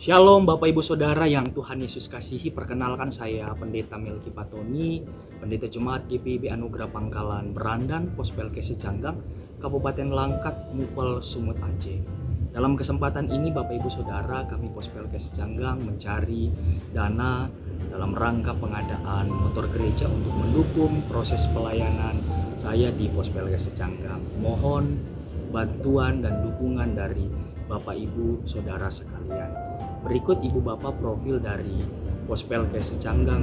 Shalom Bapak Ibu Saudara yang Tuhan Yesus kasihi, perkenalkan saya Pendeta Melki Patoni, Pendeta Jemaat GPIB Anugerah Pangkalan Berandan, Pospelkes Secanggang, Kabupaten Langkat, Mupel, Sumut Aceh. Dalam kesempatan ini Bapak Ibu Saudara, kami Pospelkes Secanggang mencari dana dalam rangka pengadaan motor gereja untuk mendukung proses pelayanan saya di Pospelkes Secanggang. Mohon bantuan dan dukungan dari Bapak Ibu Saudara sekalian. Berikut Ibu Bapak profil dari Pospelkes Secanggang.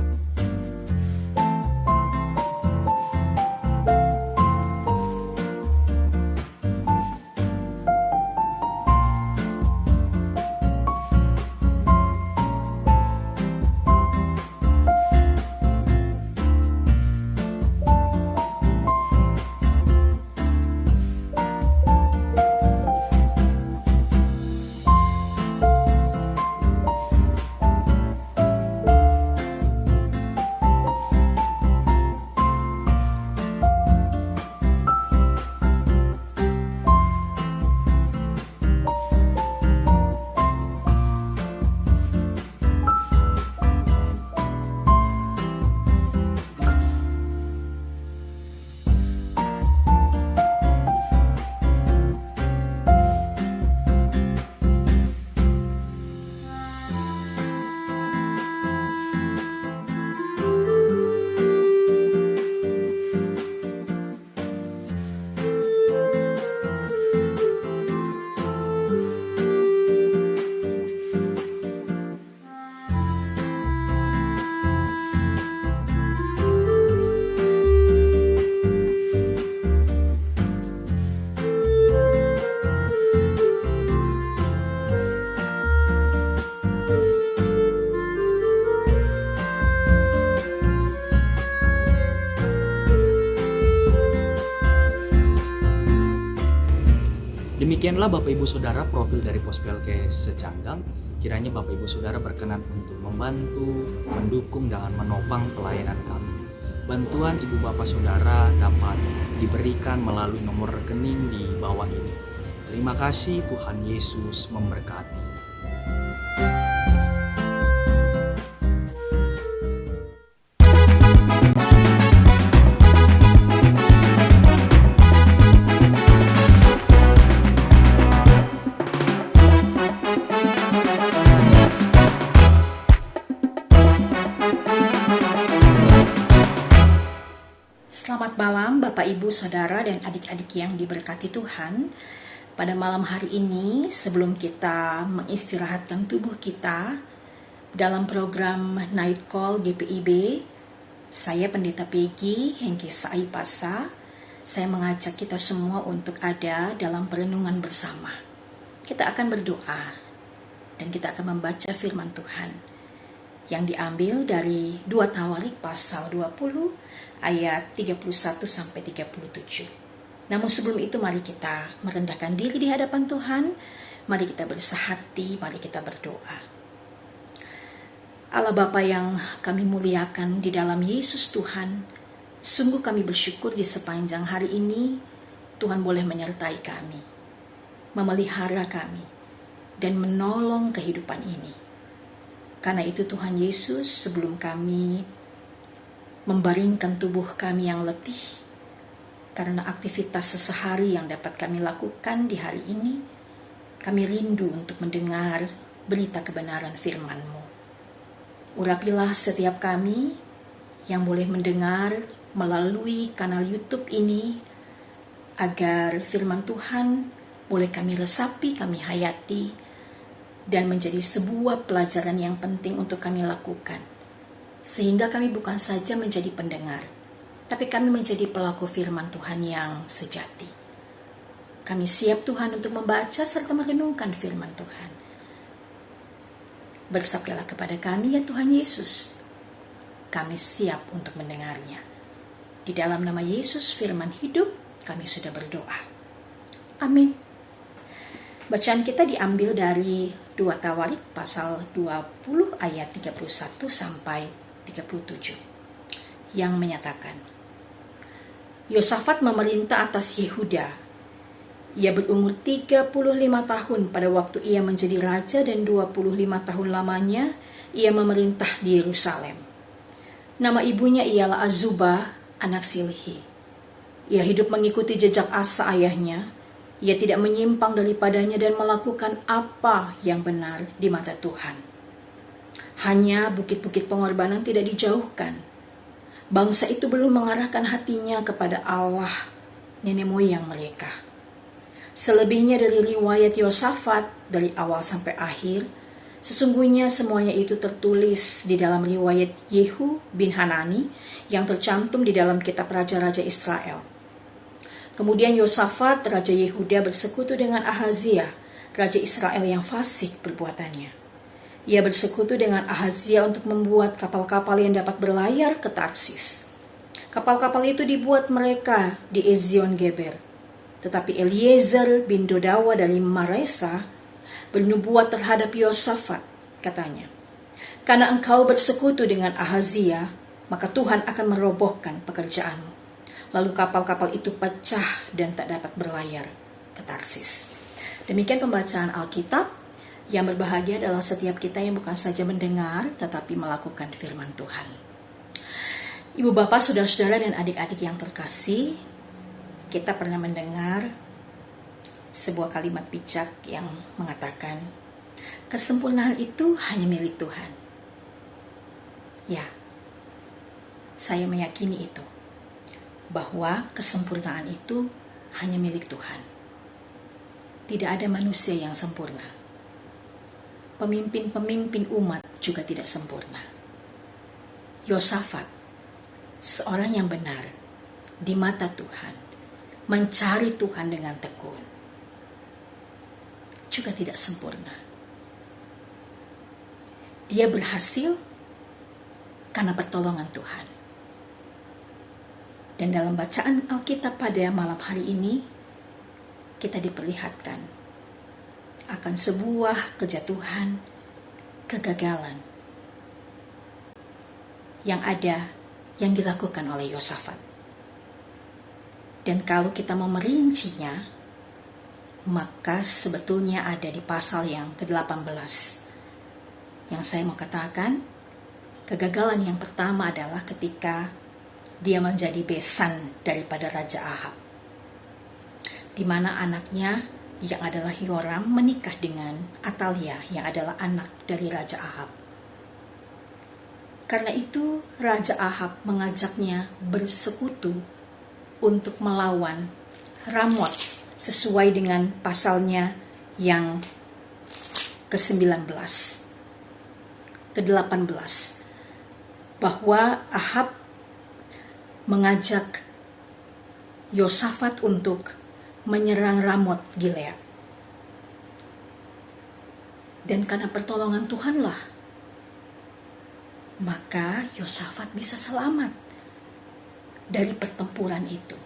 Demikianlah Bapak Ibu Saudara profil dari Pospelkes Secanggang. Kiranya Bapak Ibu Saudara berkenan untuk membantu, mendukung dan menopang pelayanan kami. Bantuan Ibu Bapak Saudara dapat diberikan melalui nomor rekening di bawah ini. Terima kasih, Tuhan Yesus memberkati. Selamat malam Bapak Ibu Saudara dan adik-adik yang diberkati Tuhan. Pada malam hari ini sebelum kita mengistirahatkan tubuh kita dalam program Night Call GPIB, saya Pendeta Peggy Hengki Saipasa, saya mengajak kita semua untuk ada dalam perenungan bersama. Kita akan berdoa dan kita akan membaca firman Tuhan yang diambil dari 2 Tawarik pasal 20 ayat 31 sampai 37. Namun sebelum itu mari kita merendahkan diri di hadapan Tuhan. Mari kita bersahati, mari kita berdoa. Allah Bapa yang kami muliakan di dalam Yesus Tuhan, sungguh kami bersyukur di sepanjang hari ini Tuhan boleh menyertai kami, memelihara kami, dan menolong kehidupan ini. Karena itu Tuhan Yesus, sebelum kami membaringkan tubuh kami yang letih karena aktivitas sehari yang dapat kami lakukan di hari ini, kami rindu untuk mendengar berita kebenaran firman-Mu. Urapilah setiap kami yang boleh mendengar melalui kanal YouTube ini, agar firman Tuhan boleh kami resapi, kami hayati, dan menjadi sebuah pelajaran yang penting untuk kami lakukan. Sehingga kami bukan saja menjadi pendengar, tapi kami menjadi pelaku firman Tuhan yang sejati. Kami siap Tuhan untuk membaca serta merenungkan firman Tuhan. Bersabdalah kepada kami ya Tuhan Yesus. Kami siap untuk mendengarnya. Di dalam nama Yesus firman hidup, kami sudah berdoa. Amin. Bacaan kita diambil dari 2 Tawarik pasal 20 ayat 31 sampai 37 yang menyatakan, Yosafat memerintah atas Yehuda. Ia berumur 35 tahun pada waktu ia menjadi raja dan 25 tahun lamanya ia memerintah di Yerusalem. Nama ibunya ialah Azubah, anak Silhi. Ia hidup mengikuti jejak Asa ayahnya. Ia tidak menyimpang daripadanya dan melakukan apa yang benar di mata Tuhan. Hanya bukit-bukit pengorbanan tidak dijauhkan. Bangsa itu belum mengarahkan hatinya kepada Allah nenek moyang mereka. Selebihnya dari riwayat Yosafat dari awal sampai akhir, sesungguhnya semuanya itu tertulis di dalam riwayat Yehu bin Hanani yang tercantum di dalam kitab Raja-Raja Israel. Kemudian Yosafat, Raja Yehuda bersekutu dengan Ahazia, Raja Israel yang fasik perbuatannya. Ia bersekutu dengan Ahazia untuk membuat kapal-kapal yang dapat berlayar ke Tarsis. Kapal-kapal itu dibuat mereka di Ezion Geber. Tetapi Eliezer bin Dodawa dari Maresa bernubuat terhadap Yosafat, katanya, "Karena engkau bersekutu dengan Ahazia, maka Tuhan akan merobohkan pekerjaanmu." Lalu kapal-kapal itu pecah dan tak dapat berlayar ke Tarsis. Demikian pembacaan Alkitab. Yang berbahagia adalah setiap kita yang bukan saja mendengar, tetapi melakukan firman Tuhan. Ibu bapak, saudara-saudara dan adik-adik yang terkasih, kita pernah mendengar sebuah kalimat bijak yang mengatakan, kesempurnaan itu hanya milik Tuhan. Ya, saya meyakini itu, bahwa kesempurnaan itu hanya milik Tuhan. Tidak ada manusia yang sempurna. Pemimpin-pemimpin umat juga tidak sempurna. Yosafat, seorang yang benar di mata Tuhan, mencari Tuhan dengan tekun, juga tidak sempurna. Dia berhasil karena pertolongan Tuhan. Dan dalam bacaan Alkitab pada malam hari ini, kita diperlihatkan akan sebuah kejatuhan, kegagalan yang dilakukan oleh Yosafat. Dan kalau kita mau merincinya, maka sebetulnya ada di pasal yang ke-18. Yang saya mau katakan, kegagalan yang pertama adalah ketika dia menjadi besan daripada Raja Ahab, di mana anaknya yang adalah Yoram menikah dengan Atalia yang adalah anak dari Raja Ahab. Karena itu Raja Ahab mengajaknya bersekutu untuk melawan Ramot sesuai dengan pasalnya yang ke-19, ke-18, bahwa Ahab mengajak Yosafat untuk menyerang Ramot Gilead. Dan karena pertolongan Tuhanlah, maka Yosafat bisa selamat dari pertempuran itu.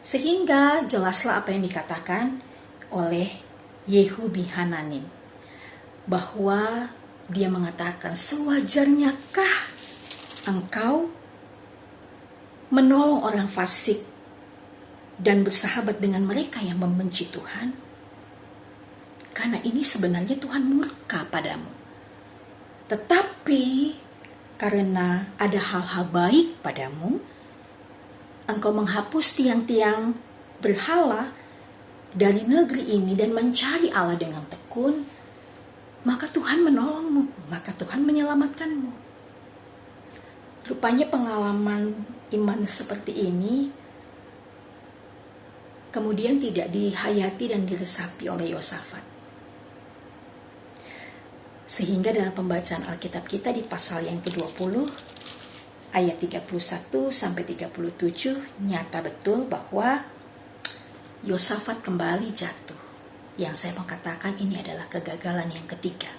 Sehingga jelaslah apa yang dikatakan oleh Yehu bin Hanani, bahwa dia mengatakan, sewajarnyakah engkau menolong orang fasik dan bersahabat dengan mereka yang membenci Tuhan? Karena ini sebenarnya Tuhan murka padamu. Tetapi karena ada hal-hal baik padamu, engkau menghapus tiang-tiang berhala dari negeri ini dan mencari Allah dengan tekun, maka Tuhan menolongmu, maka Tuhan menyelamatkanmu. Rupanya pengalaman iman seperti ini kemudian tidak dihayati dan diresapi oleh Yosafat. Sehingga dalam pembacaan Alkitab kita di pasal yang ke-20, ayat 31 sampai 37, nyata betul bahwa Yosafat kembali jatuh. Yang saya mau katakan ini adalah kegagalan yang ketiga.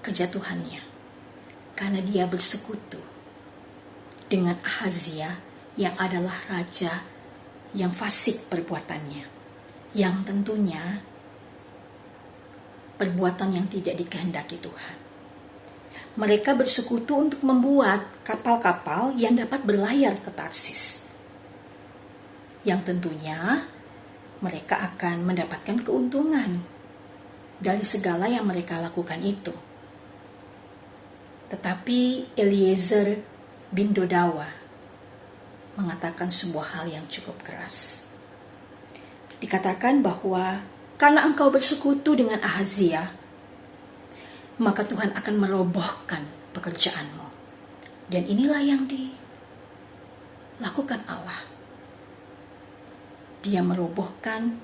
Kejatuhannya. Karena dia bersekutu dengan Ahazia yang adalah raja yang fasik perbuatannya, yang tentunya perbuatan yang tidak dikehendaki Tuhan. Mereka bersekutu untuk membuat kapal-kapal yang dapat berlayar ke Tarsis, yang tentunya mereka akan mendapatkan keuntungan dari segala yang mereka lakukan itu. Tetapi Eliezer bin Dodawa mengatakan sebuah hal yang cukup keras. Dikatakan bahwa karena engkau bersekutu dengan Ahazia, maka Tuhan akan merobohkan pekerjaanmu. Dan inilah yang dilakukan Allah. Dia merobohkan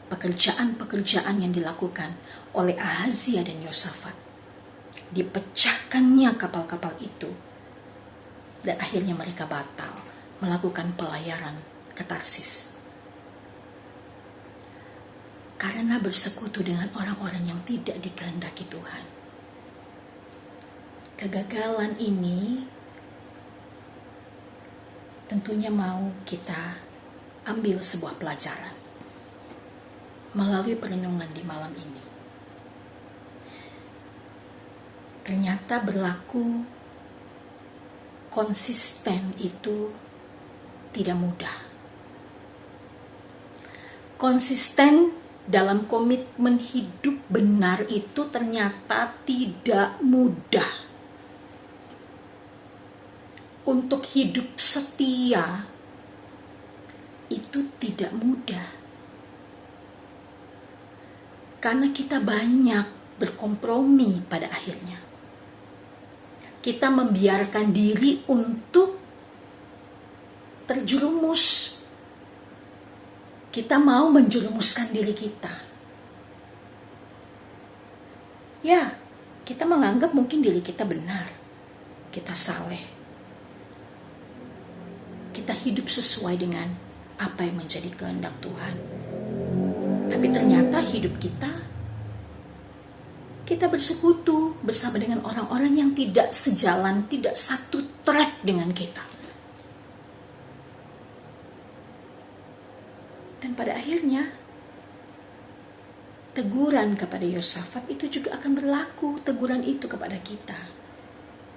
pekerjaan-pekerjaan yang dilakukan oleh Ahazia dan Yosafat. Dipecahkannya kapal-kapal itu, dan akhirnya mereka batal melakukan pelayaran ke Tarsis. Karena bersekutu dengan orang-orang yang tidak dikehendaki Tuhan. Kegagalan ini tentunya mau kita ambil sebuah pelajaran melalui perenungan di malam ini. Ternyata berlaku konsisten itu tidak mudah. Konsisten dalam komitmen hidup benar itu ternyata tidak mudah. Untuk hidup setia itu tidak mudah. Karena kita banyak berkompromi pada akhirnya. Kita membiarkan diri untuk terjerumus. Kita mau menjerumuskan diri kita. Ya, kita menganggap mungkin diri kita benar. Kita saleh. Kita hidup sesuai dengan apa yang menjadi kehendak Tuhan. Tapi ternyata hidup kita bersekutu bersama dengan orang-orang yang tidak sejalan, tidak satu track dengan kita. Dan pada akhirnya, teguran kepada Yosafat itu juga akan berlaku, teguran itu kepada kita.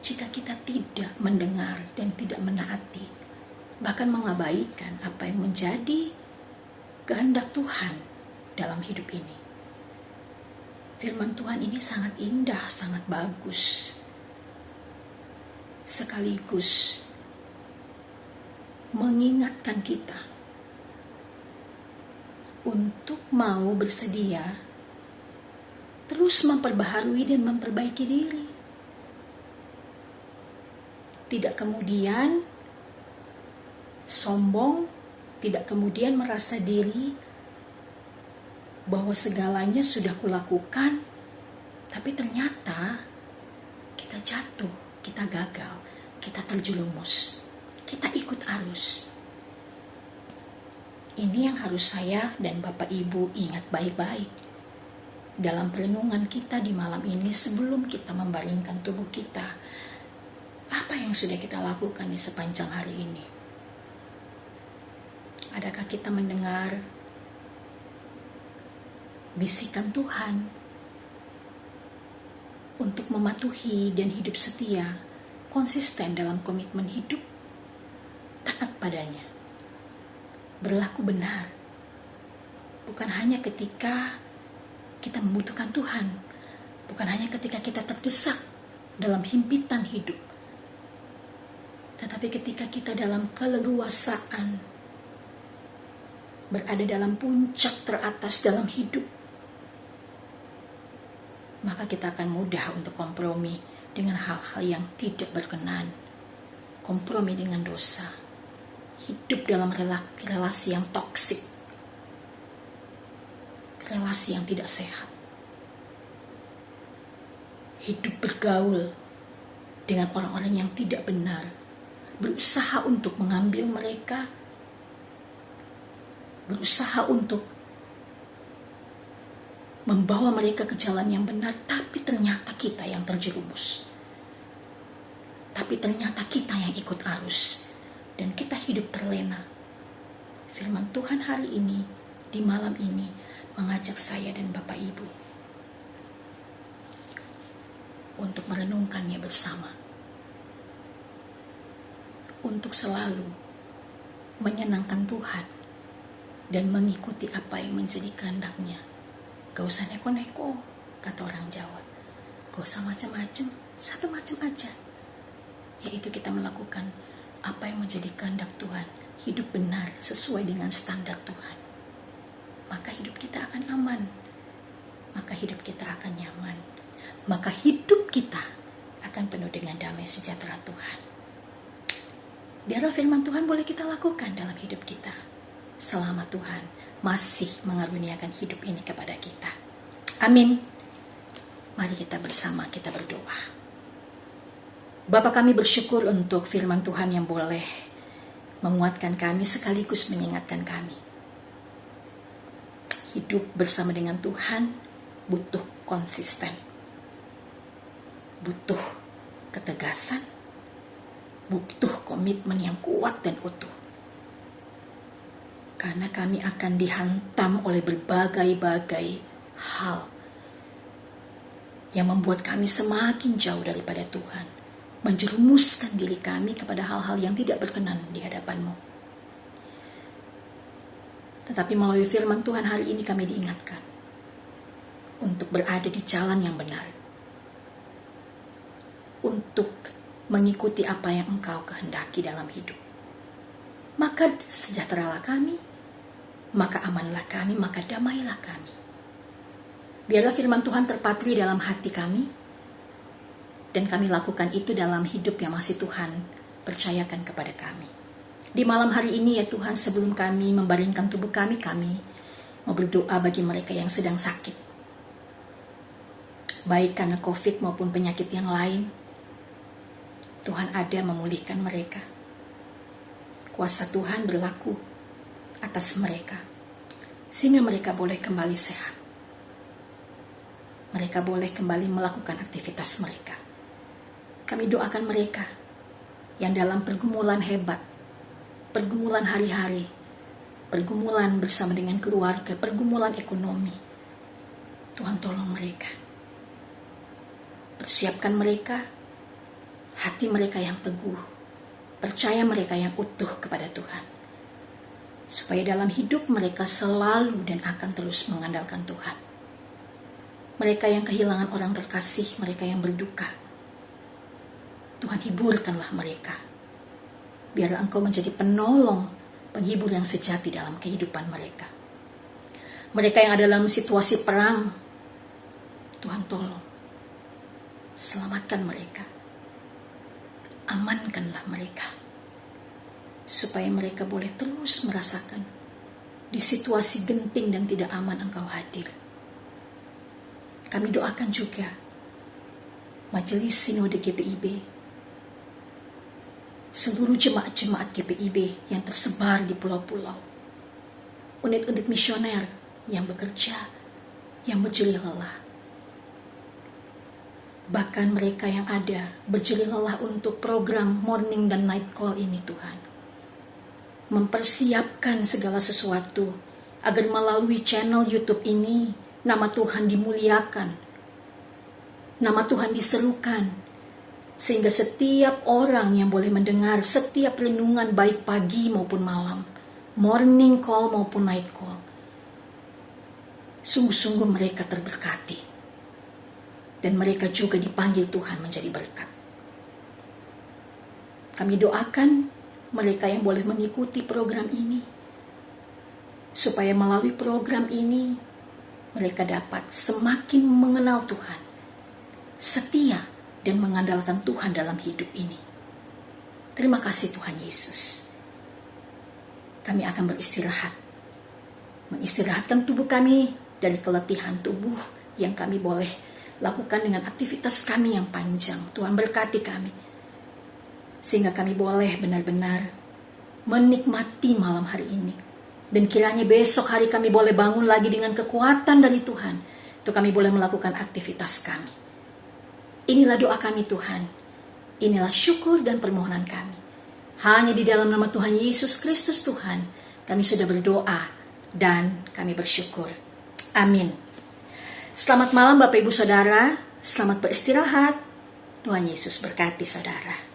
Jika kita tidak mendengar dan tidak menaati, bahkan mengabaikan apa yang menjadi kehendak Tuhan dalam hidup ini. Firman Tuhan ini sangat indah, sangat bagus. Sekaligus mengingatkan kita untuk mau bersedia terus memperbaharui dan memperbaiki diri. Tidak kemudian sombong, tidak kemudian merasa diri bahwa segalanya sudah kulakukan, tapi ternyata kita jatuh, kita gagal, kita terjerumus, kita ikut arus. Ini yang harus saya dan Bapak Ibu ingat baik-baik dalam perenungan kita di malam ini sebelum kita membaringkan tubuh kita. Apa yang sudah kita lakukan di sepanjang hari ini? Adakah kita mendengar bisikan Tuhan untuk mematuhi dan hidup setia, konsisten dalam komitmen hidup, taat padanya, berlaku benar, bukan hanya ketika kita membutuhkan Tuhan, bukan hanya ketika kita terdesak dalam himpitan hidup, tetapi ketika kita dalam keleluasaan, berada dalam puncak teratas dalam hidup, maka kita akan mudah untuk kompromi dengan hal-hal yang tidak berkenan, kompromi dengan dosa, hidup dalam relasi yang toksik, relasi yang tidak sehat, hidup bergaul dengan orang-orang yang tidak benar, berusaha untuk mengambil mereka, berusaha untuk membawa mereka ke jalan yang benar, tapi ternyata kita yang terjerumus. Tapi ternyata kita yang ikut arus, dan kita hidup terlena. Firman Tuhan hari ini, di malam ini, mengajak saya dan Bapak Ibu untuk merenungkannya bersama. Untuk selalu menyenangkan Tuhan dan mengikuti apa yang menjadi kehendak-Nya. Gak usah neko-neko, kata orang Jawa. Gak usah macam-macam, satu macam aja. Yaitu kita melakukan apa yang menjadi kehendak Tuhan, hidup benar sesuai dengan standar Tuhan. Maka hidup kita akan aman, maka hidup kita akan nyaman, maka hidup kita akan penuh dengan damai sejahtera Tuhan. Biarlah firman Tuhan boleh kita lakukan dalam hidup kita selama Tuhan masih mengaruniakan hidup ini kepada kita. Amin. Mari kita bersama kita berdoa. Bapa, kami bersyukur untuk firman Tuhan yang boleh menguatkan kami sekaligus mengingatkan kami. Hidup bersama dengan Tuhan butuh konsisten, butuh ketegasan, butuh komitmen yang kuat dan utuh. Karena kami akan dihantam oleh berbagai-bagai hal yang membuat kami semakin jauh daripada Tuhan, menjerumuskan diri kami kepada hal-hal yang tidak berkenan di hadapan-Mu. Tetapi melalui firman Tuhan hari ini kami diingatkan untuk berada di jalan yang benar, untuk mengikuti apa yang Engkau kehendaki dalam hidup. Maka sejahteralah kami, maka amanlah kami, maka damailah kami. Biarlah firman Tuhan terpatri dalam hati kami, dan kami lakukan itu dalam hidup yang masih Tuhan percayakan kepada kami. Di malam hari ini ya Tuhan, sebelum kami membaringkan tubuh kami mau berdoa bagi mereka yang sedang sakit, baik karena COVID maupun penyakit yang lain. Tuhan ada memulihkan mereka. Kuasa Tuhan berlaku atas mereka, sehingga mereka boleh kembali sehat. Mereka boleh kembali melakukan aktivitas mereka. Kami doakan mereka yang dalam pergumulan hebat, pergumulan hari-hari, pergumulan bersama dengan keluarga, pergumulan ekonomi. Tuhan tolong mereka. Persiapkan mereka, hati mereka yang teguh, percaya mereka yang utuh kepada Tuhan. Supaya dalam hidup mereka selalu dan akan terus mengandalkan Tuhan. Mereka yang kehilangan orang terkasih, mereka yang berduka, Tuhan hiburkanlah mereka. Biarlah Engkau menjadi penolong, penghibur yang sejati dalam kehidupan mereka. Mereka yang ada dalam situasi perang, Tuhan tolong, selamatkan mereka, amankanlah mereka, supaya mereka boleh terus merasakan di situasi genting dan tidak aman Engkau hadir. Kami doakan juga Majelis Sinode GPIB, seluruh jemaat-jemaat GPIB yang tersebar di pulau-pulau, unit-unit misioner yang bekerja, yang berjerih lelah, bahkan mereka yang ada berjerih lelah untuk program morning dan night call ini. Tuhan, mempersiapkan segala sesuatu agar melalui channel YouTube ini nama Tuhan dimuliakan, nama Tuhan diserukan, sehingga setiap orang yang boleh mendengar setiap renungan baik pagi maupun malam, morning call maupun night call, sungguh-sungguh mereka terberkati, dan mereka juga dipanggil Tuhan menjadi berkat. Kami doakan mereka yang boleh mengikuti program ini, supaya melalui program ini mereka dapat semakin mengenal Tuhan, setia dan mengandalkan Tuhan dalam hidup ini. Terima kasih Tuhan Yesus. Kami akan beristirahat, mengistirahatkan tubuh kami dari keletihan tubuh yang kami boleh lakukan dengan aktivitas kami yang panjang. Tuhan berkati kami, sehingga kami boleh benar-benar menikmati malam hari ini. Dan kiranya besok hari kami boleh bangun lagi dengan kekuatan dari Tuhan, untuk kami boleh melakukan aktivitas kami. Inilah doa kami Tuhan, inilah syukur dan permohonan kami. Hanya di dalam nama Tuhan Yesus Kristus Tuhan, kami sudah berdoa dan kami bersyukur. Amin. Selamat malam Bapak Ibu Saudara, selamat beristirahat. Tuhan Yesus berkati saudara.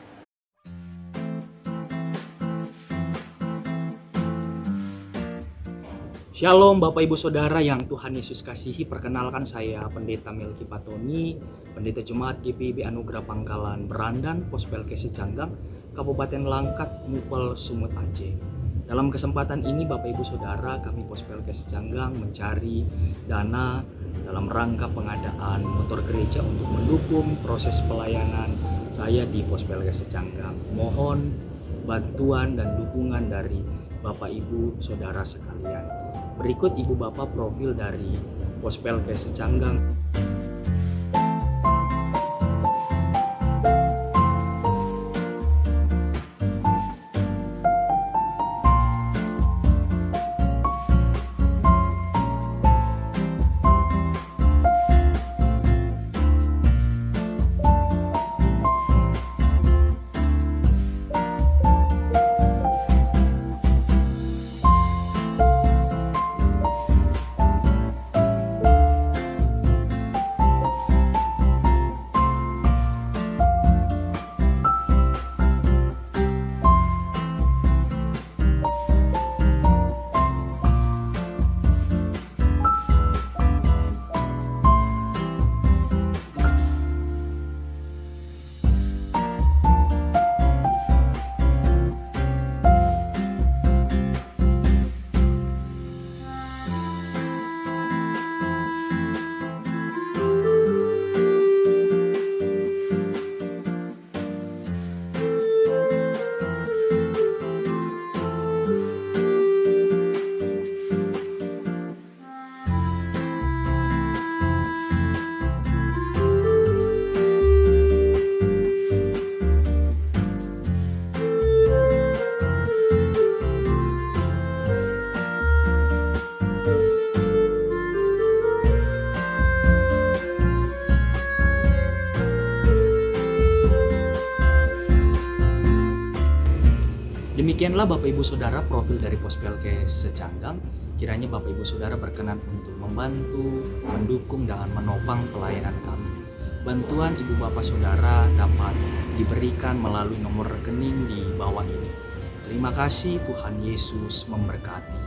Shalom Bapak Ibu Saudara yang Tuhan Yesus kasihi, perkenalkan saya Pendeta Melki Patoni, Pendeta Jemaat GPIB Anugerah Pangkalan Berandan, Pospelkes Secanggang, Kabupaten Langkat, Mupel, Sumut, Aceh. Dalam kesempatan ini Bapak Ibu Saudara, kami Pospelkes Secanggang mencari dana dalam rangka pengadaan motor gereja untuk mendukung proses pelayanan saya di Pospelkes Secanggang. Mohon bantuan dan dukungan dari Bapak Ibu Saudara sekalian. Berikut Ibu Bapak profil dari Pospelkes Secanggang. Demikianlah Bapak Ibu Saudara profil dari Pospelkes Secanggang. Kiranya Bapak Ibu Saudara berkenan untuk membantu, mendukung dan menopang pelayanan kami. Bantuan Ibu Bapak Saudara dapat diberikan melalui nomor rekening di bawah ini. Terima kasih, Tuhan Yesus memberkati.